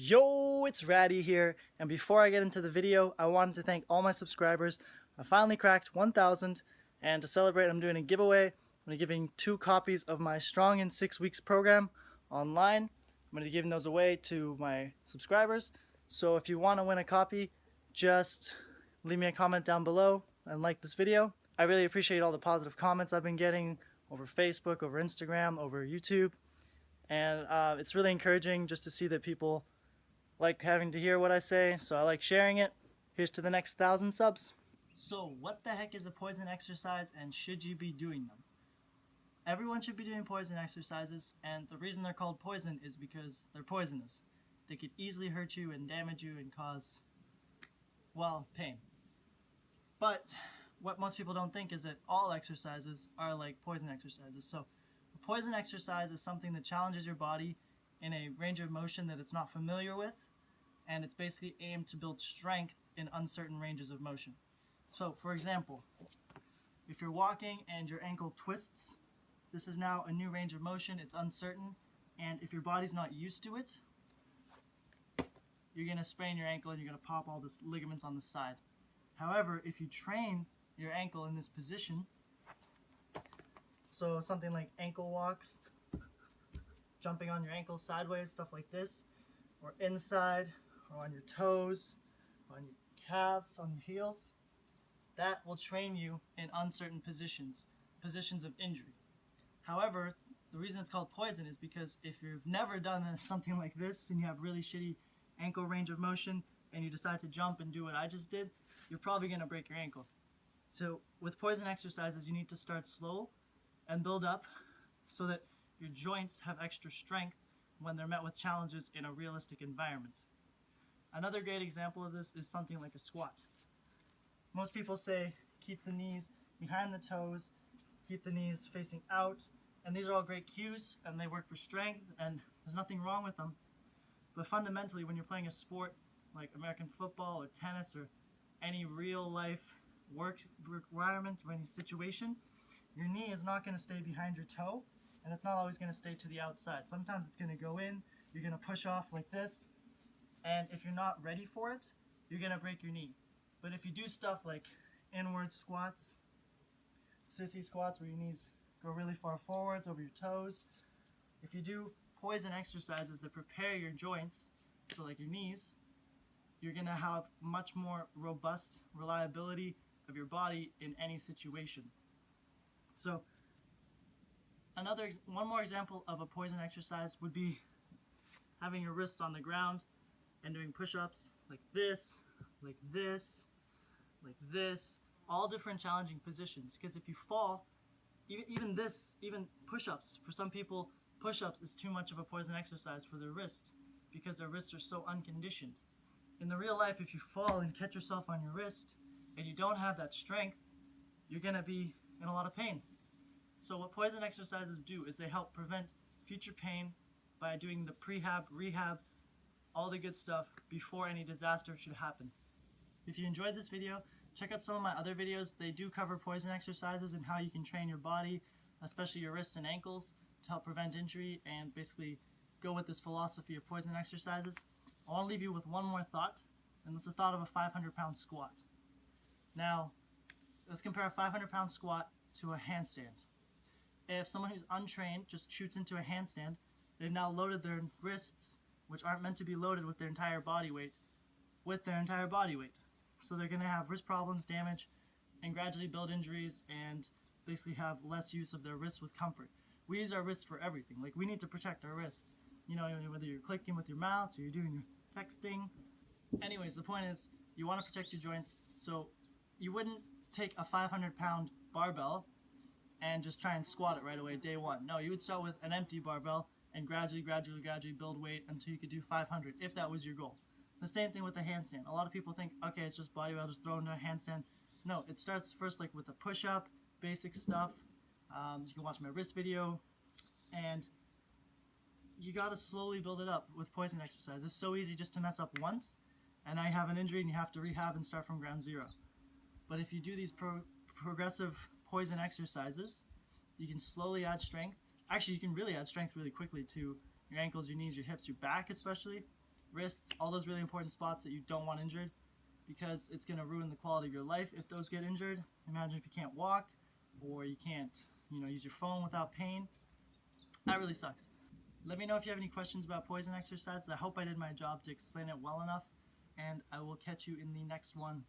Yo, it's Ratty here, and before I get into the video, I wanted to thank all my subscribers. I finally cracked 1,000, and to celebrate, I'm doing a giveaway. I'm going to be giving 2 copies of my Strong in 6 Weeks program online. I'm going to be giving those away to my subscribers, so if you want to win a copy, just leave me a comment down below and like this video. I really appreciate all the positive comments I've been getting over Facebook, over Instagram, over YouTube, and it's really encouraging just to see that people like having to hear what I say, so I like sharing it. Here's to the next 1,000 subs. So what the heck is a poison exercise, and should you be doing them? Everyone should be doing poison exercises, and the reason they're called poison is because they're poisonous. They could easily hurt you and damage you and cause, well, pain. But what most people don't think is that all exercises are like poison exercises. So a poison exercise is something that challenges your body in a range of motion that it's not familiar with, and it's basically aimed to build strength in uncertain ranges of motion. So, for example, if you're walking and your ankle twists, this is now a new range of motion, it's uncertain, and if your body's not used to it, you're going to sprain your ankle and you're going to pop all the ligaments on the side. However, if you train your ankle in this position, so something like ankle walks, jumping on your ankles sideways, stuff like this, or inside, or on your toes, on your calves, on your heels, that will train you in uncertain positions of injury. However, the reason it's called poison is because if you've never done something like this and you have really shitty ankle range of motion and you decide to jump and do what I just did, you're probably going to break your ankle. So with poison exercises, you need to start slow and build up so that your joints have extra strength when they're met with challenges in a realistic environment. Another great example of this is something like a squat. Most people say keep the knees behind the toes, keep the knees facing out, and these are all great cues and they work for strength and there's nothing wrong with them. But fundamentally, when you're playing a sport like American football or tennis or any real life work requirement or any situation, your knee is not going to stay behind your toe, and it's not always going to stay to the outside. Sometimes it's going to go in, you're going to push off like this, and if you're not ready for it, you're going to break your knee. But if you do stuff like inward squats, sissy squats where your knees go really far forwards over your toes, if you do poison exercises that prepare your joints, so like your knees, you're going to have much more robust reliability of your body in any situation. So one more example of a poison exercise would be having your wrists on the ground and doing push-ups like this, like this, like this, all different challenging positions. Because if you fall, even push-ups, for some people, push-ups is too much of a poison exercise for their wrist because their wrists are so unconditioned. In the real life, if you fall and catch yourself on your wrist and you don't have that strength, you're going to be in a lot of pain. So what poison exercises do is they help prevent future pain by doing the pre-hab, rehab, all the good stuff before any disaster should happen. If you enjoyed this video, check out some of my other videos. They do cover poison exercises and how you can train your body, especially your wrists and ankles, to help prevent injury and basically go with this philosophy of poison exercises. I want to leave you with one more thought, and it's the thought of a 500-pound squat. Now, let's compare a 500-pound squat to a handstand. If someone who's untrained just shoots into a handstand, they've now loaded their wrists, which aren't meant to be loaded with their entire body weight, So they're going to have wrist problems, damage, and gradually build injuries and basically have less use of their wrists with comfort. We use our wrists for everything. Like, we need to protect our wrists. You know, whether you're clicking with your mouse or you're doing your texting. Anyways, the point is, you want to protect your joints, so you wouldn't take a 500-pound barbell and just try and squat it right away day one. No, you would start with an empty barbell and gradually build weight until you could do 500 if that was your goal. The same thing with the handstand. A lot of people think, okay, it's just body weight, I'll just throw into a handstand. No, it starts first like with a push-up, basic stuff. You can watch my wrist video, and you gotta slowly build it up with poison exercise. It's so easy just to mess up once, and now you have an injury and you have to rehab and start from ground zero. But if you do these progressive poison exercises, you can slowly add strength. Actually, you can really add strength really quickly to your ankles, your knees, your hips, your back especially. wrists, all those really important spots that you don't want injured, because it's going to ruin the quality of your life if those get injured. Imagine if you can't walk, or you can't, use your phone without pain. That really sucks. Let me know if you have any questions about poison exercises. I hope I did my job to explain it well enough, and I will catch you in the next one.